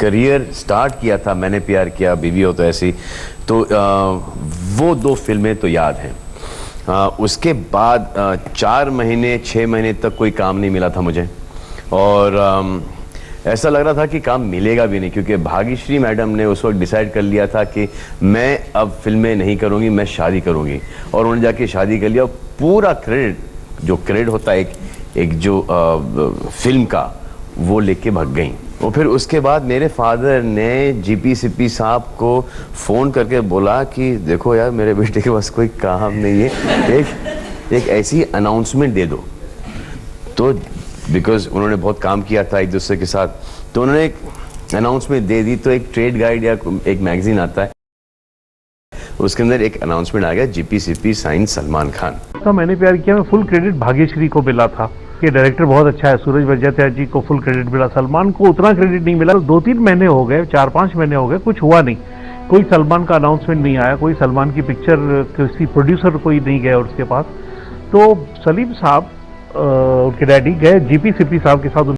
Career start किया था, मैंने प्यार किया, बीवी हो तो ऐसी, तो वो 2 फिल्में तो याद हैं। उसके बाद 4 महीने 6 महीने तक कोई काम नहीं मिला था मुझे, और ऐसा लग रहा था कि काम मिलेगा भी नहीं, क्योंकि भाग्यश्री मैडम ने उस वक्त डिसाइड कर लिया था कि मैं अब फिल्में नहीं करूँगी, मैं शादी करूँगी, और उन्होंने जाके शादी कर लिया। पूरा क्रेडिट, जो क्रेडिट होता है एक जो फिल्म का, वो लेके भाग गई। और फिर उसके बाद मेरे फादर ने जीपी सीपी साहब को फ़ोन करके बोला कि देखो यार, मेरे बेटे के पास कोई काम नहीं है, एक ऐसी अनाउंसमेंट दे दो। तो बिकॉज उन्होंने बहुत काम किया था एक दूसरे के साथ, तो उन्होंने एक अनाउंसमेंट दे दी। तो एक ट्रेड गाइड या एक मैगजीन आता है, उसके अंदर एक अनाउंसमेंट आ गया, जीपी सीपी साइन सलमान खान। तो मैंने प्यार किया में फुल क्रेडिट भाग्यश्री को मिला था कि डायरेक्टर बहुत अच्छा है, सूरज बड़जात्या जी को फुल क्रेडिट मिला, सलमान को उतना क्रेडिट नहीं मिला। 2-3 महीने हो गए, 4-5 महीने हो गए, कुछ हुआ नहीं, कोई सलमान का अनाउंसमेंट नहीं आया, कोई सलमान की पिक्चर किसी प्रोड्यूसर कोई नहीं गया उसके पास। तो सलीम साहब उनके डैडी गए जीपी सीपी साहब के साथ।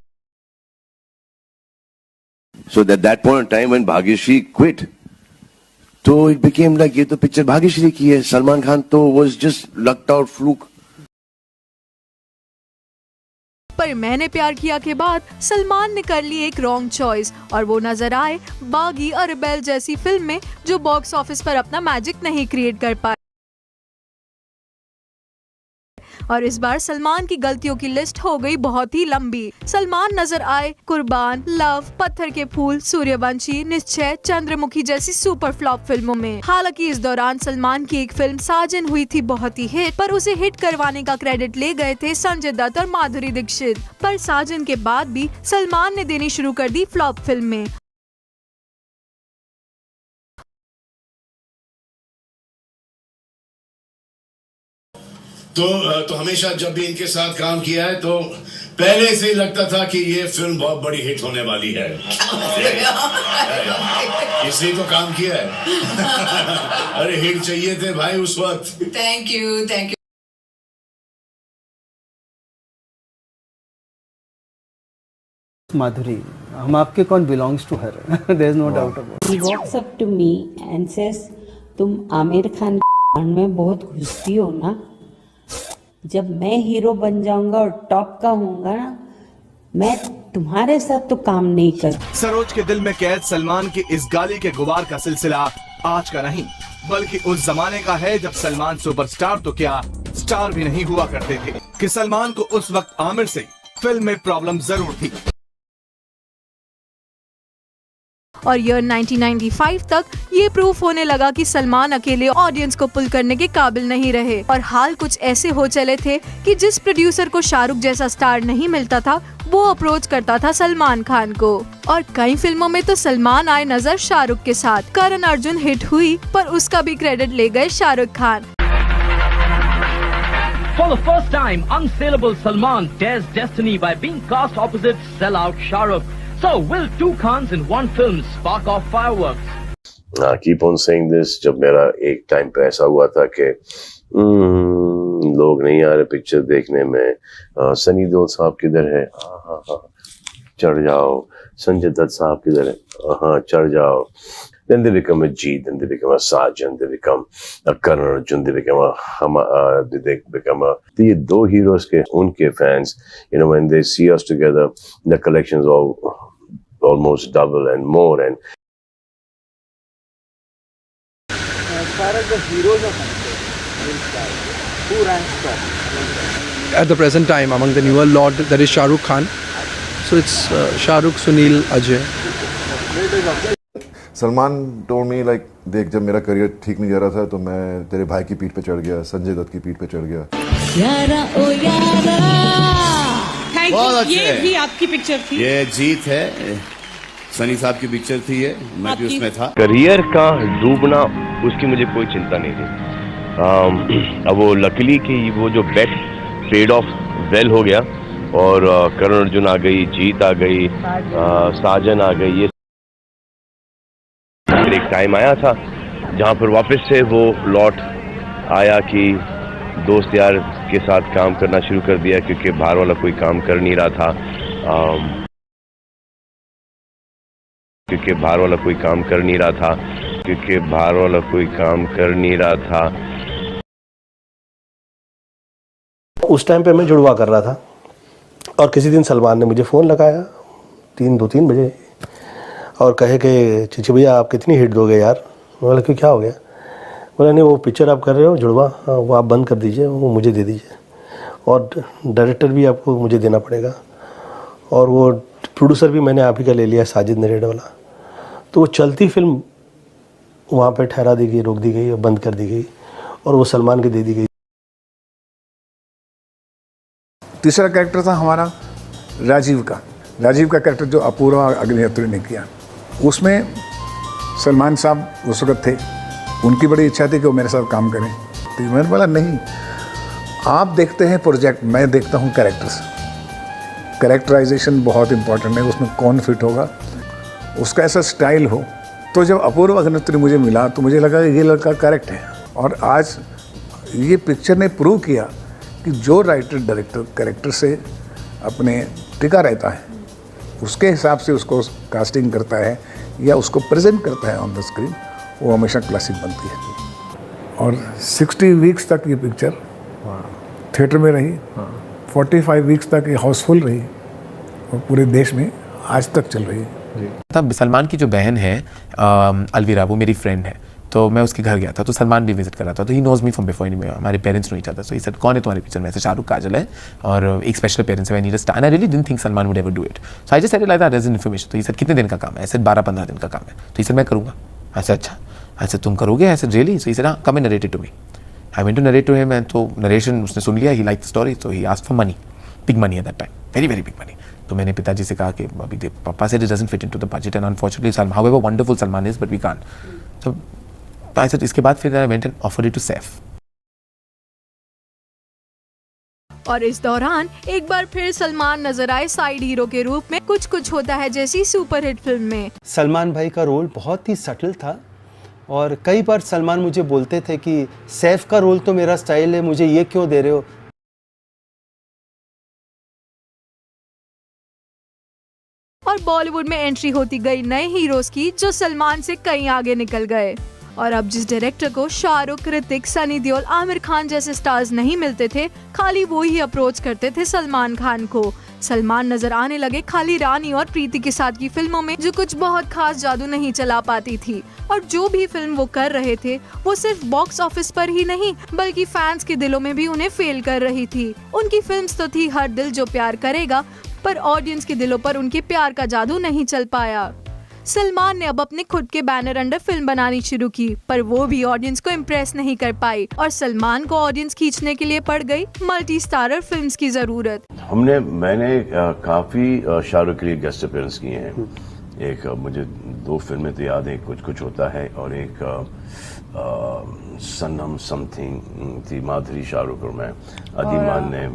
So at that point in time when Bhagyashree quit, तो it became like ये तो पिक्चर भाग्यश्री की है, सलमान खान तो was just lucked out fluke। पर मैंने प्यार किया के बाद सलमान ने कर ली एक रॉन्ग चॉइस, और वो नजर आए बागी और रिबेल जैसी फिल्म में, जो बॉक्स ऑफिस पर अपना मैजिक नहीं क्रिएट कर पाए। और इस बार सलमान की गलतियों की लिस्ट हो गई बहुत ही लंबी। सलमान नजर आए कुर्बान, लव, पत्थर के फूल, सूर्यवंशी, निश्चय, चंद्रमुखी जैसी सुपर फ्लॉप फिल्मों में। हालांकि इस दौरान सलमान की एक फिल्म साजन हुई थी बहुत ही हिट, पर उसे हिट करवाने का क्रेडिट ले गए थे संजय दत्त और माधुरी दीक्षित। पर साजन के बाद भी सलमान ने देनी शुरू कर दी फ्लॉप फिल्में। तो हमेशा जब भी इनके साथ काम किया है, तो पहले से ही लगता था कि ये फिल्म बहुत बड़ी हिट होने वाली है, इसलिए तो काम किया है। अरे हिट चाहिए थे भाई उस वक्त। Thank you, thank you. Madhuri, हम आपके कौन belongs to her? There is no doubt about it. He walks up to me and says, तुम आमिर खान में बहुत घुसती हो ना, जब मैं हीरो बन जाऊंगा और टॉप का होऊंगा ना, मैं तुम्हारे साथ तो काम नहीं कर। सरोज के दिल में कैद सलमान की इस गाली के गुबार का सिलसिला आज का नहीं, बल्कि उस जमाने का है जब सलमान सुपरस्टार तो क्या स्टार भी नहीं हुआ करते थे, कि सलमान को उस वक्त आमिर से फिल्म में प्रॉब्लम जरूर थी। और ईयर 1995 तक ये प्रूफ होने लगा कि सलमान अकेले ऑडियंस को पुल करने के काबिल नहीं रहे, और हाल कुछ ऐसे हो चले थे कि जिस प्रोड्यूसर को शाहरुख जैसा स्टार नहीं मिलता था, वो अप्रोच करता था सलमान खान को। और कई फिल्मों में तो सलमान आए नजर शाहरुख के साथ। करण अर्जुन हिट हुई, पर उसका भी क्रेडिट ले गए Shahrukh Khan. For the first time, unsaleable Salman dares destiny by being cast opposite sellout Shahrukh. So, will two Khans in one film spark off fireworks? Keep on saying this। जब मेरा एक टाइम पे ऐसा हुआ था कि लोग नहीं आ रहे पिक्चर देखने में, सनी देओल साहब किधर है, चढ़ जाओ, संजय दत्त साहब किधर है, हाँ चढ़ जाओ। Then they become a Jeet, then they become a Sajan, they become a Karan Arjun, they become a तो ये 2 heroes के उनके fans, when they see us together, the collections almost double and more। And As far as the heroes are concerned, who ranks top? At the present time, among the newer lot, there is Shah Rukh Khan. So it's Shah Rukh, Sunil, Ajay. Salman told me like, देख जब मेरा career ठीक नहीं जा रहा था तो मैं तेरे भाई की पीठ पे चढ़ गया, संजय दत्त की पीठ पे चढ़ गया। यारा ओ यारा, थैंक यू। ये भी आपकी पिक्चर थी? ये जीत है, सनी साहब की पिक्चर थी ये, मैं भी उसमें था। करियर का डूबना, उसकी मुझे कोई चिंता नहीं थी। अब वो लकीली कि वो जो बेट पेड ऑफ वेल हो गया, और करण अर्जुन आ गई, जीत आ गई, साजन आ गई। ये एक टाइम आया था जहाँ पर वापस से वो लौट आया कि दोस्त यार के साथ काम करना शुरू कर दिया, क्योंकि बाहर वाला कोई काम कर नहीं रहा था। क्योंकि बाहर वाला कोई काम कर नहीं रहा था उस टाइम पे मैं जुड़वा कर रहा था और किसी दिन सलमान ने मुझे फ़ोन लगाया 2-3 बजे और कहे कि चिची भैया आप कितनी हिट दोगे यार। मैं बोला क्यों, क्या हो गया? बोला नहीं, वो पिक्चर आप कर रहे हो जुड़वा, हाँ, वो आप बंद कर दीजिए, वो मुझे दे दीजिए और डायरेक्टर भी आपको मुझे देना पड़ेगा और वो प्रोड्यूसर भी मैंने आप ही का ले लिया, साजिद नरेड वाला। तो वो चलती फिल्म वहाँ पे ठहरा दी गई, रोक दी गई और बंद कर दी गई और वो सलमान के दे दी गई। तीसरा कैरेक्टर था हमारा राजीव का कैरेक्टर जो अपूर्वा अग्निहोत्री ने किया। उसमें सलमान साहब उस वक्त थे, उनकी बड़ी इच्छा थी कि वो मेरे साथ काम करें। तो मैंने बोला नहीं, आप देखते हैं प्रोजेक्ट, मैं देखता हूँ कैरेक्टर्स। कैरेक्टराइजेशन बहुत इंपॉर्टेंट है, उसमें कौन फिट होगा, उसका ऐसा स्टाइल हो। तो जब अपूर्वा अग्निहोत्री मुझे मिला तो मुझे लगा कि ये लड़का करेक्ट है और आज ये पिक्चर ने प्रूव किया कि जो राइटर डायरेक्टर कैरेक्टर से अपने टिका रहता है, उसके हिसाब से उसको कास्टिंग करता है या उसको प्रेजेंट करता है ऑन द स्क्रीन, वो हमेशा क्लासिक बनती है। और 60 वीक्स तक ये पिक्चर थिएटर में रही, 45 वीक्स तक ये हाउसफुल रही और पूरे देश में आज तक चल रही है। तब सलमान की जो बहन है अलवीरा, वो मेरी फ्रेंड है, तो मैं उसके घर गया था तो सलमान भी विजिट कर रहा था। तो he knows me from before, हमारे parents know each other. So he said कौन है तुम्हारे पिक्चर में? ऐसे शाहरुख, काजल है और एक स्पेशल पेरेंट्स है, I need a star and I really didn't think Salman would ever do it. So I just said like that as an information. तो ही सेड कितने दिन का काम है? ऐसे 12-15 दिन का काम है। तो ही सेड मैं करूँगा। ऐसे अच्छा, ऐसे तुम करोगे? ऐसे रियली? सो ही सेड हाँ, come and narrate it to me. I went to narrate to him and तो नरेशन उसने सुन लिया, he like the story, so he asked for money, big money at that time, very very big money. तो मैंने पिताजी से कहा कि अभी पापा said it doesn't fit into the budget and unfortunately Salman, however wonderful Salman is, but we can't. So I said, इसके बाद फिर I went and offered it to Saif. और इस दौरान एक बार फिर सलमान नजर आए साइड हीरो के रूप में कुछ कुछ होता है जैसी सुपरहिट फिल्म में। सलमान भाई का रोल बहुत ही सटल था और कई बार सलमान मुझे बोलते थे कि सैफ का रोल तो मेरा स्टाइल है, मुझे ये क्यों दे रहे हो। और बॉलीवुड में एंट्री होती गई नए हीरोज की जो सलमान से कहीं आगे निकल गए। और अब जिस डायरेक्टर को शाहरुख, ऋतिक, सनी देओल, आमिर खान जैसे स्टार्स नहीं मिलते थे, खाली वो ही अप्रोच करते थे सलमान खान को। सलमान नजर आने लगे खाली रानी और प्रीति के साथ की फिल्मों में जो कुछ बहुत खास जादू नहीं चला पाती थी। और जो भी फिल्म वो कर रहे थे वो सिर्फ बॉक्स ऑफिस पर ही नहीं बल्कि फैंस के दिलों में भी उन्हें फेल कर रही थी। उनकी फिल्म्स तो थी हर दिल जो प्यार करेगा, पर ऑडियंस के दिलों पर उनके प्यार का जादू नहीं चल पाया। सलमान ने अब अपने खुद के बैनर अंडर फिल्म बनानी शुरू की, पर वो भी ऑडियंस को इम्प्रेस नहीं कर पाई और सलमान को ऑडियंस खींचने के लिए पड़ गई मल्टी स्टारर फिल्म्स की जरूरत। मैंने काफ़ी शाहरुख के लिए गेस्ट अपीयरेंस किए हैं। एक मुझे 2 फिल्में तो याद है, कुछ कुछ होता है, और एक सनम समथिंग थी, माधुरी, शाहरुख और मैं, अधिमान ने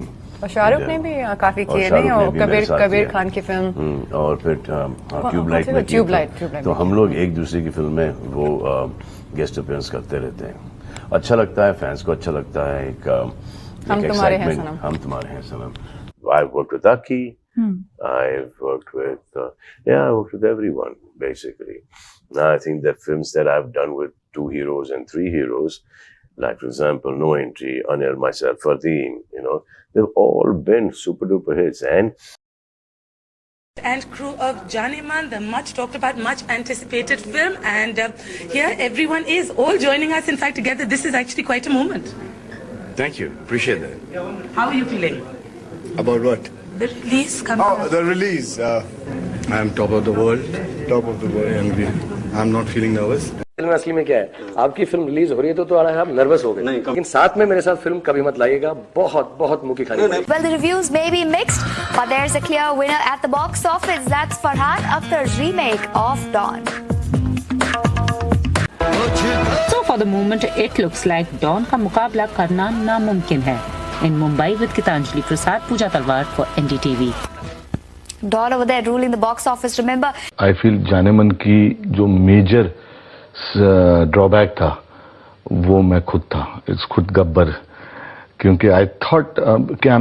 और शाहरुख ने भी काफी किए नहीं, और कबीर खान की फिल्म, और फिर ट्यूबलाइट में ट्यूबलाइट। तो हम लोग एक दूसरे की फिल्म में वो गेस्ट अपीयरेंस करते रहते हैं। अच्छा लगता है, फैंस को अच्छा लगता है, एक हम तुम्हारे हैं सनम। हम तुम्हारे हैं सनम। I've worked with Aki. I've worked with I worked with everyone basically. Now I think the films that I've done with 2 heroes and 3 heroes, like for example No Entry, Anil, myself, Fardeen, they've all been super duper hits. And crew of Janiman, the much talked about, much anticipated film, and here everyone is all joining us in fact together. This is actually quite a moment. Thank you, appreciate that. How are you feeling? About what? The release coming up. The release. I am top of the world, and I'm not feeling nervous. Film असली में क्या है, आपकी film release हो रही है तो आप नर्वस हो गए, लेकिन साथ में मेरे साथ फिल्म कभी मत लाइएगा, बहुत बहुत मुंह की खानी। Well, the reviews may be mixed, but there's a clear winner at the box office. That's Farhan Akhtar's remake of Dawn. So for the moment, it looks like Dawn का मुकाबला करना नामुमकिन है। In Mumbai with Gitanjali Prasad, Pooja Talwar for NDTV. Dawn over there ruling the box office. Remember, I feel Janeman की जो major drawback था वो मैं खुद था, इट्स खुद गब्बर, क्योंकि आई थॉट कि I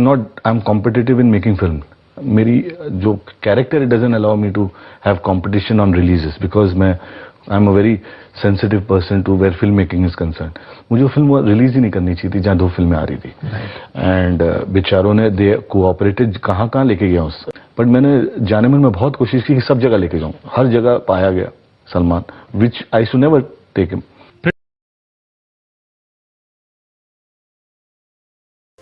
am competitive in making film, मेरी जो character it doesn't allow me to have competition on releases because I am a very sensitive person to where film making is concern. मुझे वो film release ही नहीं करनी चाहिए थी जहाँ 2 फिल्में आ रही थी एंड बेचारों ने दे कोऑपरेटेड, कहाँ कहाँ लेके गया उससे, बट मैंने जाने मन में बहुत कोशिश की कि सब जगह लेके जाऊँ, हर जगह पाया गया Salman, which I should never take him.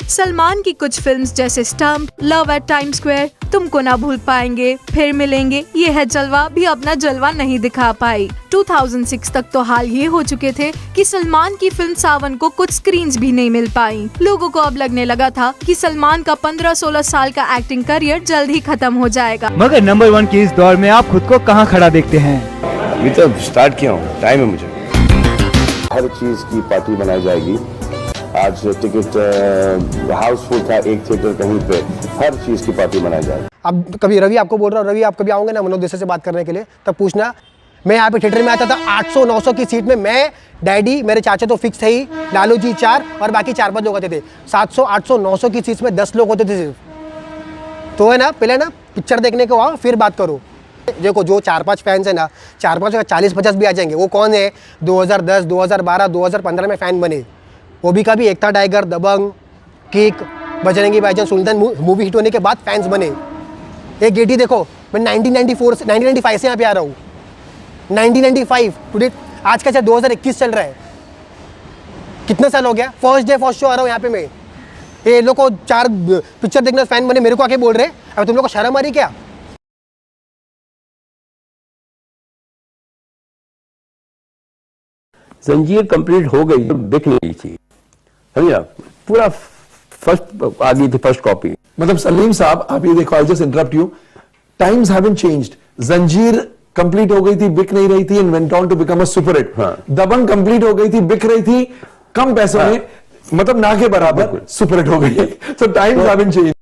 Salman की कुछ फिल्म्स जैसे stump, love at time square, Tumko Na भूल पाएंगे, फिर मिलेंगे, ये है जलवा भी अपना जलवा नहीं दिखा पाई। 2006 तक तो हाल ये हो चुके थे कि सलमान की फिल्म सावन को कुछ स्क्रीन्स भी नहीं मिल पाई। लोगों को अब लगने लगा था कि सलमान का 15-16 साल का एक्टिंग करियर जल्द ही खत्म हो जाएगा। मगर नंबर 1 के इस दौर में आप खुद को कहाँ खड़ा देखते हैं? अभी तो स्टार्ट किया हूँ, टाइम है मुझे। हर चीज की पार्टी बनाई जाएगी। आज टिकट हाउसफुल था, एक थिएटर कहीं पे, हर चीज की पार्टी बनाई जाएगी। अब कभी रवि आपको बोल रहा हूँ, रवि आप कभी आओगे ना मनोज देसाई से बात करने के लिए, तब पूछना मैं यहाँ पे थिएटर में आता था 800-900 की सीट में, मैं, डैडी, मेरे चाचा तो फिक्स थे ही, लालू जी 4 और बाकी 4-5 लोग आते थे। 700-800-900 की सीट में 10 लोग होते थे सिर्फ। तो है ना, पहले ना पिक्चर देखने को आओ फिर बात करो। देखो जो 4-5 फैंस है ना, 4-5 का 40-50 भी आ जाएंगे। वो कौन है 2010, 2012, 2015 में फैन बने, वो भी कभी एकता टाइगर, दबंग, किक, बजरंगी भाईजान, सुल्तान मूवी हिट होने के बाद फैंस बने। एक गेटी देखो, मैं 1995 से यहाँ पे आ रहा हूँ। 1995 टुडे, आज का 2021 चल रहा है, कितना साल हो गया। फर्स्ट डे फर्स्ट शो आ रहा हूँ यहाँ पे मैं। ये लोग को 4 पिक्चर देखने फैन बने, मेरे को आके बोल रहे अब तुम लोग को शर्म आ रही क्या? जंजीर कंप्लीट हो गई, बिक नहीं थी, समझा, पूरा फर्स्ट आ गई थी, फर्स्ट कॉपी। मतलब सलीम साहब, आप ये देखो, I just interrupt you, times haven't changed. Zanjeer complete हो गई थी, बिक नहीं रही थी, and went on to become a super hit. Dabangg complete हो गई थी, बिक रही थी, कम पैसों में, मतलब ना के बराबर सुपर हिट हो गई। सो टाइम्स हैवंट चेंज्ड।